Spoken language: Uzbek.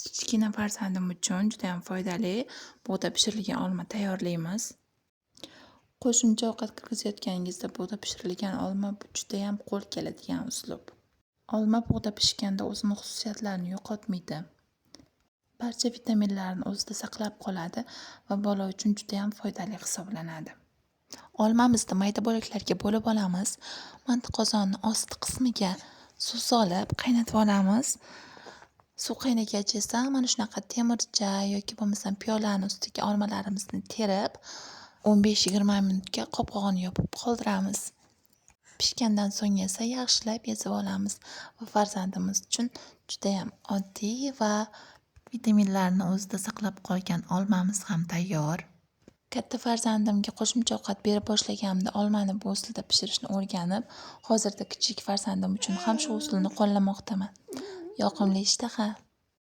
Kichkina farzandim uchun juda ham foydali bug'da pishirilgan olma tayyorlaymiz. Qo'shimcha ovqat kirgizayotganingizda bug'da pishirilgan olma juda ham qo'l keladigan uslub. Olma bug'da pishganda o'zining xususiyatlarini yo'qotmaydi. Barcha vitaminlarni o'zida saqlab qoladi va bola uchun juda ham foydali hisoblanadi. Olmamizni mayda bo'laklarga bo'lib olamiz. Manti qozonni osti qismiga suv solib qaynatib olamiz. Suv qaynagach esa mana shunaqa temircha yoki bo'lmasam piyolani ustiga olmalarimizni terib 15-20 minutga qopqog'ini yopib qoldiramiz. Pishgandan so'ng esa yaxshilab ezib olamiz va farzandimiz uchun juda ham oddiy va vitaminlarni o'zida saqlab qolgan olmamiz ham tayyor. Katta farzandimga qo'shimcha ovqat berib boshlaganimda olmani bu usulda pishirishni o'rganib, hozirda kichik farzandim uchun ham shu usulni qo'llamoqdaman. Yoqimli ishtaha!